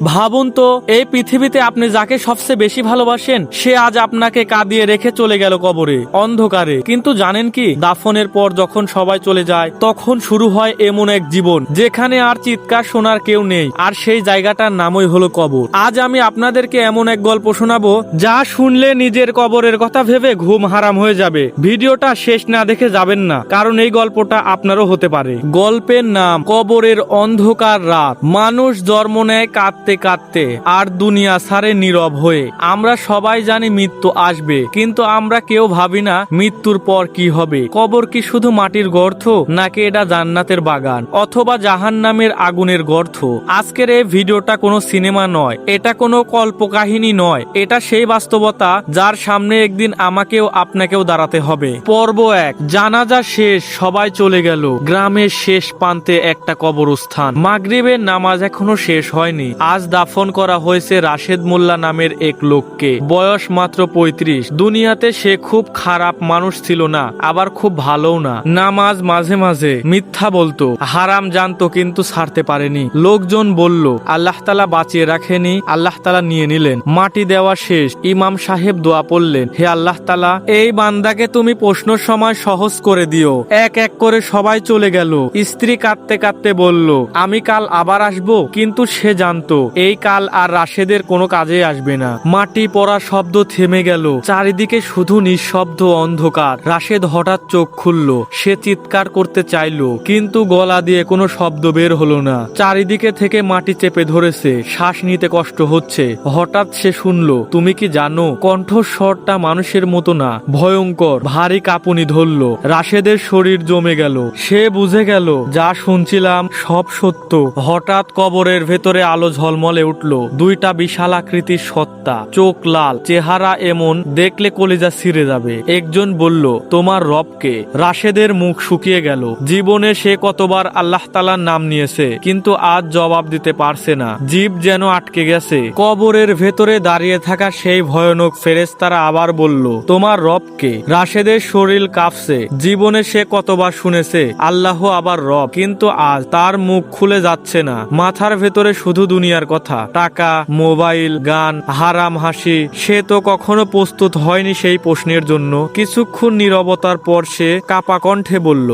ভাবুন তো, এই পৃথিবীতে আপনি যাকে সবচেয়ে বেশি ভালোবাসেন সে আজ আপনাকে কাঁদিয়ে রেখে চলে গেল কবরে, অন্ধকারে। কিন্তু জানেন কি, দাফনের পর যখন সবাই চলে যায় তখন শুরু হয় এমন এক জীবন যেখানে আর চিৎকার শোনার কেউ নেই, আর সেই জায়গাটার নামই হলো কবর। আজ আমি আপনাদেরকে এমন এক গল্প শোনাবো যা শুনলে নিজের কবরের কথা ভেবে ঘুম হারাম হয়ে যাবে। ভিডিওটা শেষ না দেখে যাবেন না, কারণ এই গল্পটা আপনারও হতে পারে। গল্পের নাম কবরের অন্ধকার রাত। মানুষ জন্ম নেয় কাঁদতে কাঁদতে আর দুনিয়া ছাড়ে নীরব হয়ে। আমরা সবাই জানি মৃত্যু আসবে, কিন্তু আমরা কেউ ভাবি না মৃত্যুর পর কি হবে। কবর কি শুধু মাটির গর্ত, নাকি এটা জান্নাতের বাগান অথবা জাহান্নামের আগুনের গর্ত? আজকের এই ভিডিওটা কোনো সিনেমা নয়, এটা কোনো কল্পকাহিনী নয়, এটা সেই বাস্তবতা যার সামনে একদিন আমাকেও আপনাকেও দাঁড়াতে হবে। পর্ব 1। জানাজা শেষ, সবাই চলে গেল। গ্রামের শেষ প্রান্তে একটা কবরস্থান। মাগরিবের নামাজ এখনো শেষ হয়নি। আজ দাফন করা হয়েছে রাশেদ মোল্লা নামের এক লোককে। বয়স মাত্র 35। দুনিয়াতে সে খুব খারাপ মানুষ ছিল না, আবার খুব ভালোও না। নামাজ মাঝে মাঝে মিথ্যা বলতো, হারাম জানতো কিন্তু ছাড়তে পারেনি। লোকজন বলল আল্লাহ তাআলা বাঁচিয়ে রাখেনি, আল্লাহ তাআলা নিয়ে নিলেন। মাটি দেওয়া শেষ। ইমাম সাহেব দোয়া পড়লেন, হে আল্লাহ তাআলা, এই বান্দাকে তুমি প্রশ্ন সময় সহজ করে দিও। এক এক করে সবাই চলে গেল। স্ত্রী কাঁদতে কাঁদতে বলল, আমি কাল আবার আসব। কিন্তু সে জানতো এই কাল আর রাশেদের কোনো কাজে আসবে না। মাটি পড়া শব্দ থেমে গেল। চারিদিকে শুধু নিঃশব্দ অন্ধকার। রাশেদ হঠাৎ চোখ খুলল। সে চিৎকার করতে চাইল, কিন্তু গলা দিয়ে কোনো শব্দ বের হলো না। চারিদিকে থেকে মাটি চেপে ধরেছে, শ্বাস নিতে কষ্ট হচ্ছে। হঠাৎ সে শুনল, তুমি কি জানো? কণ্ঠস্বরটা মানুষের মতো না, ভয়ঙ্কর। ভারী কাঁপুনি ধরল। রাশেদের শরীর জমে গেল। সে বুঝে গেল যা শুনছিলাম সব সত্য। হঠাৎ কবরের ভেতরে আলো ঝলমলে উঠল। দুইটা বিশাল আকৃতির সত্তা, চোখ লাল, চেহারা এমন দেখলে কলিজা ছিঁড়ে যাবে। একজন বলল, তোমার রবকে? রাশেদের মুখ শুকিয়ে গেল। জীবনে সে কতবার আল্লাহ তাআলার নাম নিয়েছে, কিন্তু আজ জবাব দিতে পারছে না। জিভ যেন আটকে গেছে। কবরের ভেতরে দাঁড়িয়ে থাকা সেই ভয়ানক ফেরেশতারা আবার বলল, তোমার রবকে? রাশেদের শরীর কাঁপছে। জীবনে সে কতবার শুনেছে আল্লাহ আবার রব, কিন্তু আজ তার মুখ খুলে যাচ্ছে না। মাথার ভেতরে শুধু দুনিয়ার কথা, টাকা, মোবাইল, গান, হারাম হাসি। সে তো কখনো প্রস্তুত হয়নি সেই প্রশ্নের জন্য। কিছুক্ষণ নীরবতার পর সে কাপা কণ্ঠে বলল,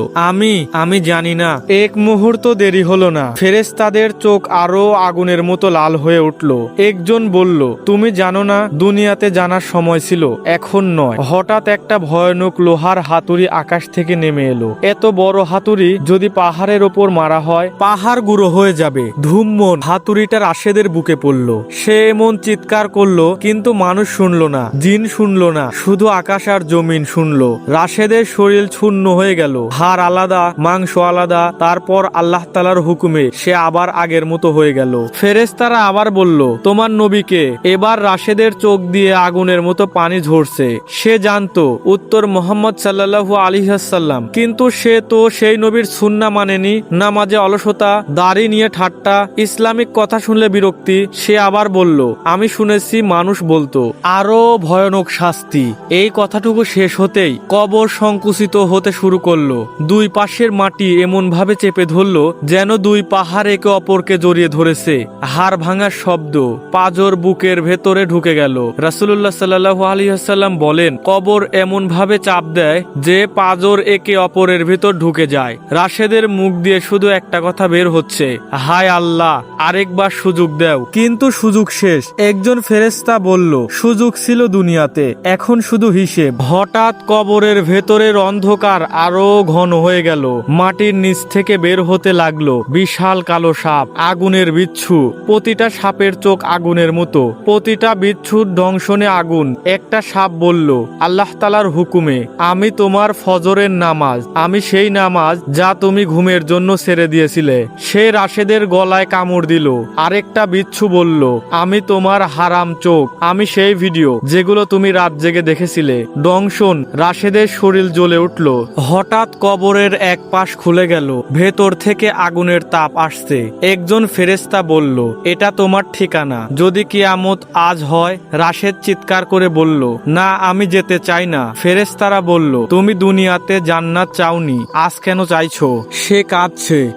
আমি জানি না। এক মুহূর্ত দেরি হলো না। ফেরেশতাদের চোখ আরো আগুনের মতো লাল হয়ে উঠল। একজন বলল, তুমি জানো না, দুনিয়াতে জানার সময় ছিল, এখন নয়। হঠাৎ একটা ভয়ানক লোহার হাতুড়ি আকাশ থেকে নেমে এলো। এত বড় হাতুড়ি যদি পাহাড়ের ওপর মারা হয়, পাহাড় গুঁড়ো হয়ে যাবে। ধুম্মন হাতুড়িটা রাশেদের বুকে পড়ল। সে এমন চিৎকার করলো, কিন্তু মানুষ শুনলো না, জিন শুনলো না, শুধু আকাশ আর জমিন শুনলো। রাশেদের শরীর শূন্য হয়ে গেল। হাড় আলাদা, মাংস আলাদা। তারপর আল্লাহ তাআলার হুকুমে সে আবার আগের মতো হয়ে গেল। ফেরেশতারা আবার বলল, তোমার নবীকে? এবার রাশেদের চোখ দিয়ে আগুনের মতো পানি ঝরছে। সে জানতো উত্তর মুহাম্মদ সাল্লাল্লাহু আলাইহি ওয়াসাল্লাম, কিন্তু সে তো সেই নবীর সুন্নাহ মানেনি। নামাজে অলসতা, দাড়ি নিয়ে ঠাট্টা, ইসলামিক কথা শুনলে বিরক্তি। সে আবার বলল, আমি শুনেছি মানুষ বলতো আরো ভয়ানক শাস্তি। এই কথাটুকু শেষ হতেই কবর সংকুচিত হতে শুরু করলো। দুই পাশের মাটি এমন ভাবে চেপে ধরলো যেন দুই পাহাড় একে অপরকে জড়িয়ে ধরেছে। হাড় ভাঙার শব্দ পাজর বুকের ভেতরে ঢুকে গেল। রাসূলুল্লাহ সাল্লাল্লাহু আলাইহি ওয়াসাল্লাম বলেন, কবর এমন ভাবে চাপ দেয় যে পাজর একে অপরের ভেতর ঢুকে যায়। রাশেদের মুখ দিয়ে শুধু একটা কথা বের হচ্ছে, হায় আল্লাহ, আরেকবার সুযোগ দাও। কিন্তু সুযোগ শেষ। একজন ফেরেশতা বলল, সুযোগ ছিল দুনিয়াতে, এখন শুধু হিসেব। হঠাৎ কবরের ভেতরের অন্ধকার আরো ঘন হয়ে গেল। মাটির নিচ থেকে বের হতে লাগলো বিশাল কালো সাপ, আগুনের বিচ্ছু। প্রতিটা সাপের চোখ আগুনের মতো, প্রতিটা বিচ্ছুর দংশনে আগুন। একটা সাপ বলল, আল্লাহ তাআলার হুকুমে আমি তোমার ফজরের নামাজ, আমি সেই নামাজ যা তুমি ঘুমের জন্য ছেড়ে দিয়েছিলে। সে রাশেদের গলায় কামড় দিল। আরেকটা বিচ্ছু বলল, আমি তোমার হারাম চোখ, আমি সেই ভিডিও যেগুলো তুমি রাত জেগে দেখেছিলে। দংশন। রাশেদের শরীর জ্বলে উঠল। হঠাৎ কবরের এক পাশ খুলে গেল। ভেতর থেকে আগুনের তাপ আসছে। একজন ফেরেশতা বলল, এটা তোমার ঠিকানা যদি কিয়ামত আজ হয়। রাশেদ চিৎকার করে বলল, না, আমি যেতে চাই না। ফেরেশতারা বলল, তুমি দুনিয়াতে জান্নাত চাওনি, আজ কেন চাইছো? সে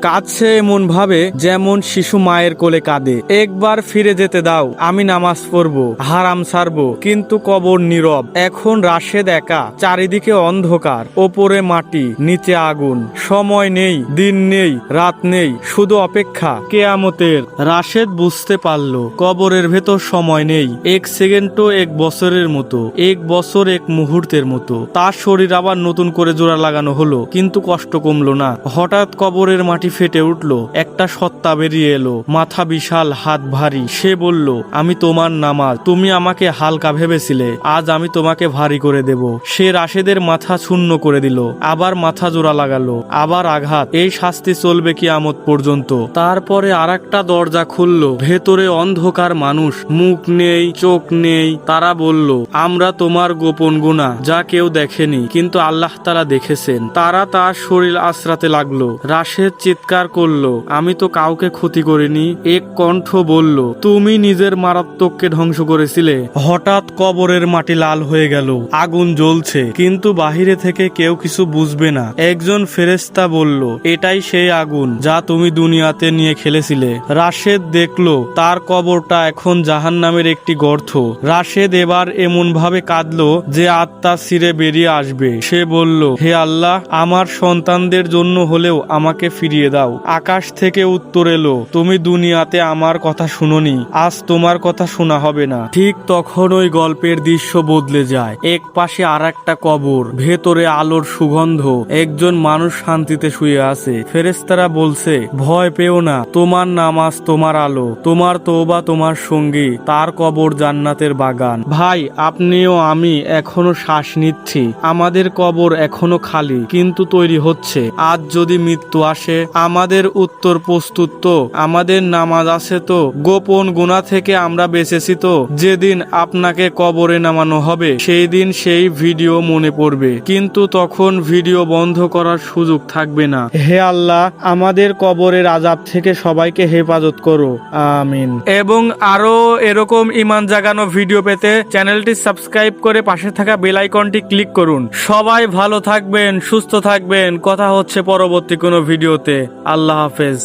কাঁদছে এমন ভাবে যেমন শিশু মায়ের কোলে কাঁদে। একবার ফিরে যেতে দাও, আমি নামাজ পড়বো, হারাম ছাড়বো। কিন্তু কবর নীরব। এখন রাশেদ একা, চারিদিকে অন্ধকার, ওপরে মাটি, নিচে আগুন। সময় নেই, দিন নেই, রাত নেই, শুধু অপেক্ষা কেয়ামতের। রাশেদ বুঝতে পারলো কবরের ভেতর সময় নেই। এক সেকেন্ডও এক বছরের মতো, এক বছর এক মুহূর্তের মতো। তার শরীর আবার নতুন করে জোড়া লাগানো হলো, কিন্তু কষ্ট কমলো না। হঠাৎ কবরের মাটি ফেটে উঠলো, একটা সত্তা বেরিয়ে এলো, মাথা বিশাল, হাত ভারী। সে বলল, আমি তোমার নামাজ, তুমি আমাকে হালকা ভেবেছিলে, আজ আমি তোমাকে ভারী করে দেব। সে রাশেদের মাথা শূন্য করে দিল, আবার মাথা জোড়া লাগালো, আবার আঘাত। এই শাস্তি চলবে কিয়ামত পর্যন্ত। তারপরে আরেকটা দরজা খুললো, ভেতরে অন্ধকার মানুষ, মুখ নেই, চোখ নেই। তারা বলল, আমরা তোমার গোপন গুনাহ যা কেউ দেখেনি, কিন্তু আল্লাহ তাআলা দেখেছেন। তারা তার শরীর আঁচড়াতে লাগলো। রাশেদ চিৎকার করলো, আমি তো কাউকে ক্ষতি করিনি। এক কণ্ঠ বলল, তুমি নিজের মারাত্মককে ধ্বংস করেছিলে। হঠাৎ কবরের মাটি লাল হয়ে গেল, আগুন জ্বলছে, কিন্তু বাহিরে থেকে কেউ কিছু বুঝবে না। একজন ফেরেশতা বলল, এটাই সেই আগুন যা তুমি দুনিয়াতে নিয়ে খেলেছিলে। রাশেদ দেখলো তার কবরটা এখন জাহান্নামের একটি গর্ত। রাশেদ এবার এমন ভাবে কাঁদলো যে আত্মা ছিঁড়ে বেরিয়ে আসবে। সে বলল, হে আল্লাহ, আমার সন্তানদের জন্য হলেও আমাকে ফিরিয়ে দাও। আকাশ থেকে উত্তর এলো, তুমি দুনিয়াতে আমার কথা শুনোনি, আজ তোমার কথা শোনা হবে না। ঠিক তখন ওই গল্পের দৃশ্য বদলে যায়। এক পাশে আর একটা কবর, ভেতরে আলোর সুগন্ধ, একজন মানুষ শান্তিতে শুয়ে আছে। ফেরেশতারা বলছে, ভয় পেও না, তোমার নামাজ তোমার আলো, তোমার তওবা তোমার সঙ্গী, তার কবর জান্নাতের বাগান। ভাই, আপনিও আমি এখনো শ্বাস নিচ্ছি, আমাদের কবর এখনো খালি, কিন্তু তৈরি হচ্ছে। আজ যদি মৃত্যু আসে, আমাদের উত্তর প্রস্তুত তো? আমাদের নামাজ আছে তো? গোপন গুনাহ থেকে আমরা বেঁচেছি তো? যেদিন আপনাকে কবরে নামানো হবে, সেই দিন সেই ভিডিও মনে পড়বে, কিন্তু তখন ভিডিও বন্ধ করার সুযোগ থাকবে না। হে আল্লাহ, আমাদের কবরের আযাব থেকে সবাইকে হেফাজত করো, আমিন। এবং আরো এরকম ঈমান জাগানো ভিডিও পেতে চ্যানেলটি সাবস্ক্রাইব করে পাশে থাকা বেল আইকনটি ক্লিক করুন। সবাই ভালো থাকবেন, সুস্থ থাকবেন। কথা হচ্ছে পরবর্তী কোনো ভিডিওতে। আল্লাহ হাফেজ।